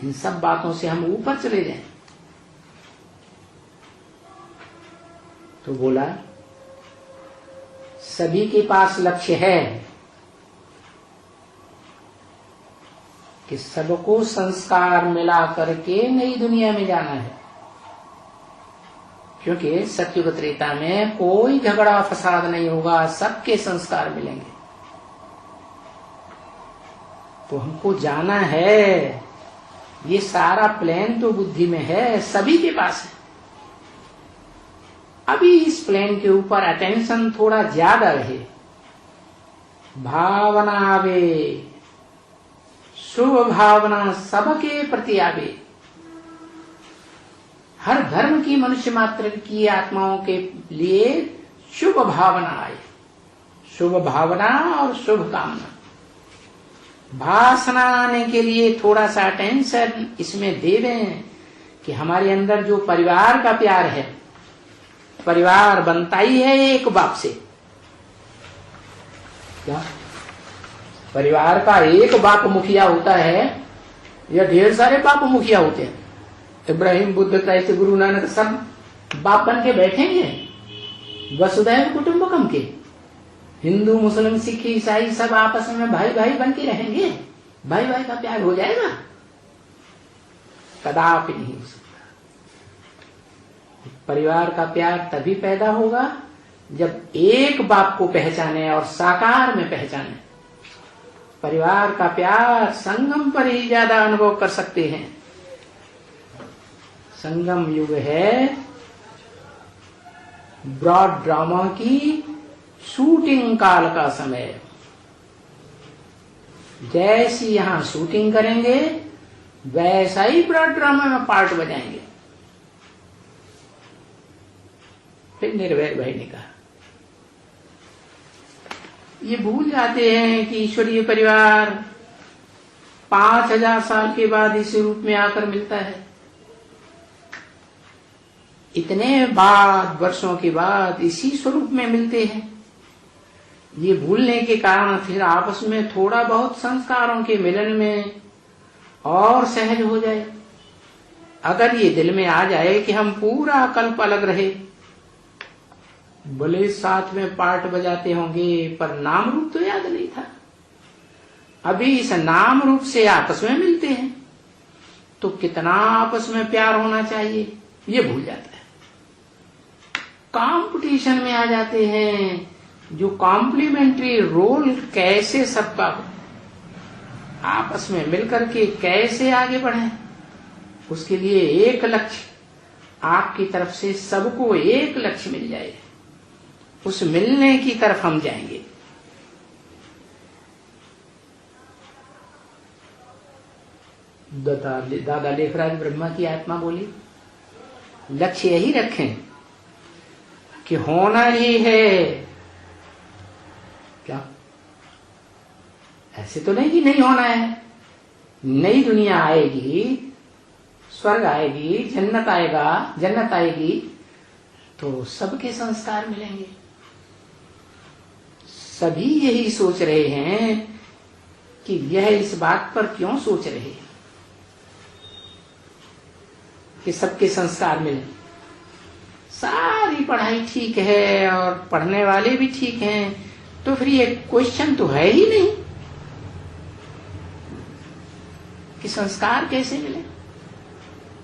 इन सब बातों से हम ऊपर चले जाएं। तो बोला सभी के पास लक्ष्य है कि सबको संस्कार मिला करके नई दुनिया में जाना है। क्योंकि सत्युग त्रेता में कोई झगड़ा फसाद नहीं होगा, सबके संस्कार मिलेंगे। तो हमको जाना है, ये सारा प्लान तो बुद्धि में है, सभी के पास है। अभी इस प्लेन के ऊपर अटेंशन थोड़ा ज्यादा रहे, भावना आवे, शुभ भावना सबके प्रति आवे। हर धर्म की मनुष्य मात्र की आत्माओं के लिए शुभ भावना आए, शुभ भावना और शुभ कामना। वासना आने के लिए थोड़ा सा टेंशन इसमें दे दें कि हमारे अंदर जो परिवार का प्यार है, परिवार बनता ही है एक बाप से। क्या परिवार का एक बाप मुखिया होता है या ढेर सारे बाप मुखिया होते हैं? इब्राहिम, बुद्ध, क्राइस्ट, गुरु नानक सब बाप बन के बैठेंगे वसुधैव कुटुंबकम के। हिंदू, मुस्लिम, सिख, ईसाई सब आपस में भाई भाई बन के रहेंगे, भाई भाई का प्यार हो जाएगा? कदापि नहीं हो सकता। परिवार का प्यार तभी पैदा होगा जब एक बाप को पहचाने और साकार में पहचाने। परिवार का प्यार संगम पर ही ज्यादा अनुभव कर सकते हैं। संगम युग है ब्रॉड ड्रामा की शूटिंग काल का समय। जैसी यहां शूटिंग करेंगे वैसा ही ब्रॉड ड्रामा में पार्ट बजाएंगे। फिर निर्भय भाई ने कहा, ये भूल जाते हैं कि ईश्वरीय परिवार 5000 साल के बाद इस रूप में आकर मिलता है। इतने बाद, वर्षों के बाद इसी स्वरूप में मिलते हैं। ये भूलने के कारण फिर आपस में थोड़ा बहुत संस्कारों के मिलन में और सहज हो जाए। अगर ये दिल में आ जाए कि हम पूरा कल्प अलग रहे, भले साथ में पार्ट बजाते होंगे पर नाम रूप तो याद नहीं था, अभी इस नाम रूप से आपस में मिलते हैं तो कितना आपस में प्यार होना चाहिए ये भूल जाता है। कंपटीशन में आ जाते हैं, जो कॉम्प्लीमेंट्री रोल कैसे सबका आपस में मिलकर के कैसे आगे बढ़े, उसके लिए एक लक्ष्य आपकी तरफ से सबको एक लक्ष्य मिल जाए, उस मिलने की तरफ हम जाएंगे। दादा लेखराज ब्रह्मा की आत्मा बोली, लक्ष्य यही रखें कि होना ही है। क्या ऐसे तो नहीं कि नहीं होना है? नई दुनिया आएगी, स्वर्ग आएगी, जन्नत आएगी तो सबके संस्कार मिलेंगे। सभी यही सोच रहे हैं कि यह इस बात पर क्यों सोच रहे हैं कि सबके संस्कार मिले। सारी पढ़ाई ठीक है और पढ़ने वाले भी ठीक हैं, तो फिर ये क्वेश्चन तो है ही नहीं कि संस्कार कैसे मिले।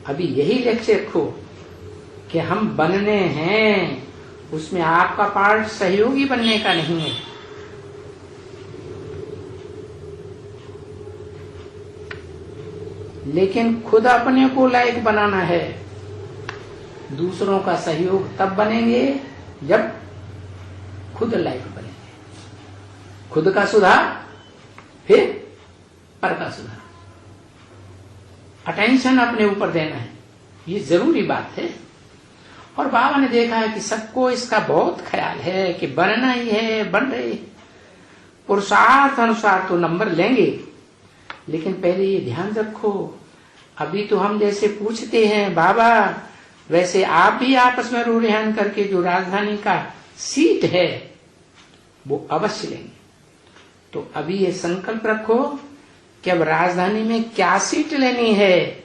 अभी यही लक्ष्य रखो कि हम बनने हैं, उसमें आपका पार्ट सहयोगी बनने का नहीं है। लेकिन खुद अपने को लायक बनाना है। दूसरों का सहयोग तब बनेंगे जब खुद लायक बनेंगे। खुद का सुधार, फिर पर का सुधार। अटेंशन अपने ऊपर देना है, ये जरूरी बात है। और बाबा ने देखा है कि सबको इसका बहुत ख्याल है कि बनना ही है, बन रहे। पुरुषार्थ अनुसार तो नंबर लेंगे, लेकिन पहले ये ध्यान रखो, अभी तो हम जैसे पूछते हैं बाबा, वैसे आप भी आपस में रूढ़ियान करके जो राजधानी का सीट है वो अवश्य लेंगे। तो अभी ये संकल्प रखो कि अब राजधानी में क्या सीट लेनी है?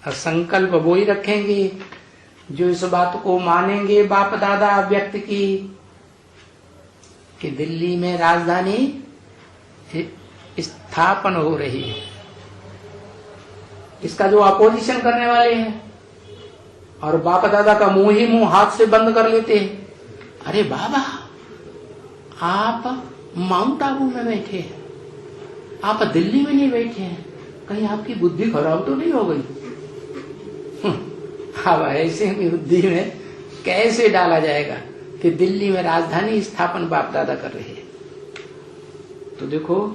और संकल्प वो ही रखेंगे जो इस बात को मानेंगे बाप दादा व्यक्त की कि दिल्ली में राजधानी स्थापन हो रही है। इसका जो अपोजिशन करने वाले हैं और बाप दादा का मुंह ही मुंह हाथ से बंद कर लेते हैं। अरे बाबा, आप माउंट आबू में बैठे हैं, आप दिल्ली में नहीं बैठे हैं, कहीं आपकी बुद्धि खराब तो नहीं हो गई? अब ऐसे बुद्धि में कैसे डाला जाएगा कि दिल्ली में राजधानी स्थापन बाप दादा कर रहे हैं? तो देखो,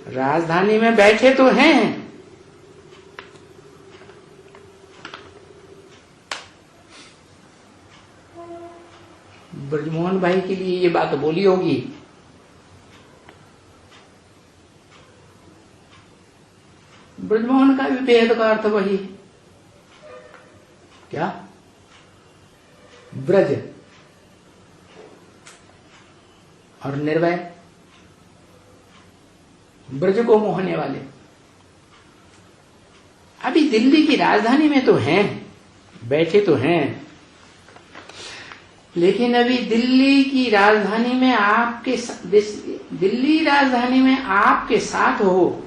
राजधानी में बैठे तो हैं, ब्रजमोहन भाई के लिए ये बात बोली होगी। ब्रजमोहन का भी भेद का अर्थ वही, क्या? ब्रज और निर्भय, ब्रज को मोहने वाले। अभी दिल्ली की राजधानी में तो हैं, बैठे तो हैं, लेकिन अभी दिल्ली की राजधानी में दिल्ली राजधानी में आपके साथ हो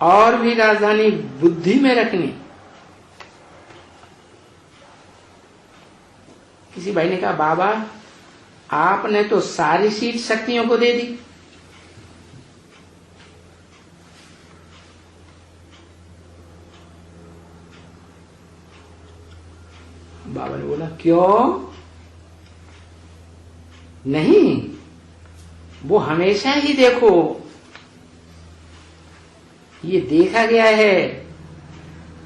और भी राजधानी बुद्धि में रखनी। किसी भाई ने कहा, बाबा आपने तो सारी सीट शक्तियों को दे दी। बाबा ने बोला, क्यों? नहीं, वो हमेशा ही देखो, ये देखा गया है,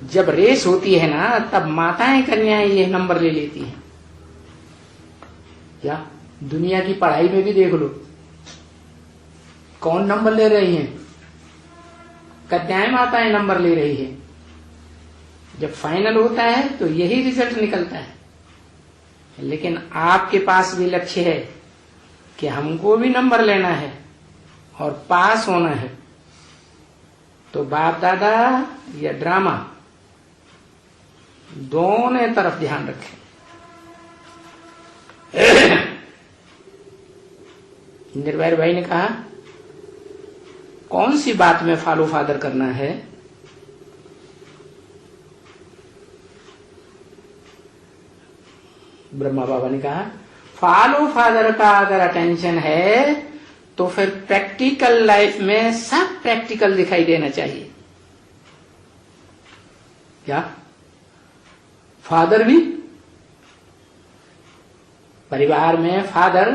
जब रेस होती है ना तब माताएं कन्याएं ये नंबर ले लेती हैं। क्या दुनिया की पढ़ाई में भी देख लो, कौन नंबर ले रही हैं? कन्याएं माताएं नंबर ले रही है। जब फाइनल होता है तो यही रिजल्ट निकलता है। लेकिन आपके पास भी लक्ष्य है कि हमको भी नंबर लेना है और पास होना है, तो बाप दादा या ड्रामा दोनों तरफ ध्यान रखें। निर्भय भाई ने कहा, कौन सी बात में फॉलो फादर करना है? ब्रह्मा बाबा ने कहा, फॉलो फादर का अगर अटेंशन है तो फिर प्रैक्टिकल लाइफ में सब प्रैक्टिकल दिखाई देना चाहिए। क्या फादर भी, परिवार में फादर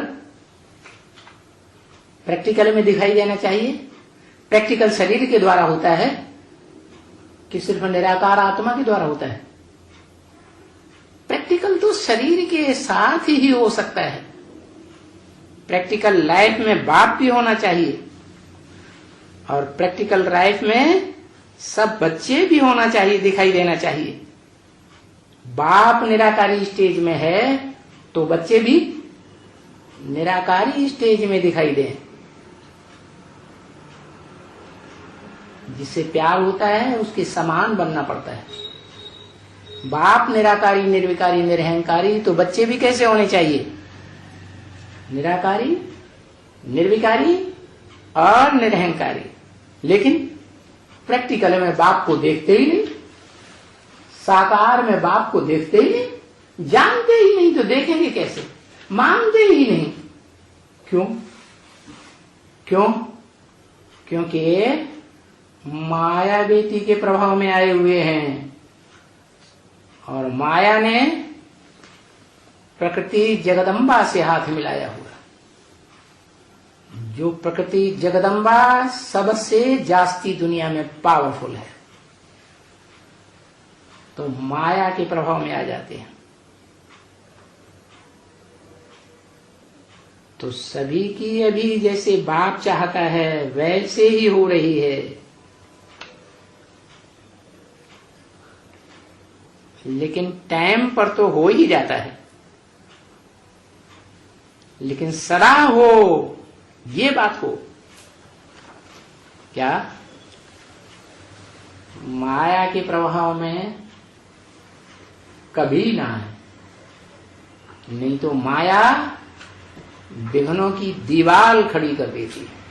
प्रैक्टिकल में दिखाई देना चाहिए। प्रैक्टिकल शरीर के द्वारा होता है कि सिर्फ निराकार आत्मा के द्वारा होता है? प्रैक्टिकल तो शरीर के साथ ही हो सकता है। प्रैक्टिकल लाइफ में बाप भी होना चाहिए और प्रैक्टिकल लाइफ में सब बच्चे भी होना चाहिए, दिखाई देना चाहिए। बाप निराकारी स्टेज में है तो बच्चे भी निराकारी स्टेज में दिखाई दें। जिससे प्यार होता है उसके समान बनना पड़ता है। बाप निराकारी, निर्विकारी, निरहंकारी, तो बच्चे भी कैसे होने चाहिए? निराकारी, निर्विकारी और निरहंकारी। लेकिन प्रैक्टिकल में बाप को देखते ही नहीं, साकार में बाप को देखते ही नहीं, जानते ही नहीं, तो देखेंगे कैसे? मानते ही नहीं। क्यों? क्यों? क्योंकि माया बेटी के प्रभाव में आए हुए हैं और माया ने प्रकृति जगदम्बा से हाथ मिलाया हुआ। जो प्रकृति जगदम्बा सबसे जास्ती दुनिया में पावरफुल है, तो माया के प्रभाव में आ जाते हैं। तो सभी की अभी जैसे बाप चाहता है वैसे ही हो रही है। लेकिन टाइम पर तो हो ही जाता है, लेकिन सदा हो, ये बात हो। क्या माया के प्रभाव में कभी ना है, नहीं तो माया विघ्नों की दीवार खड़ी कर देती है।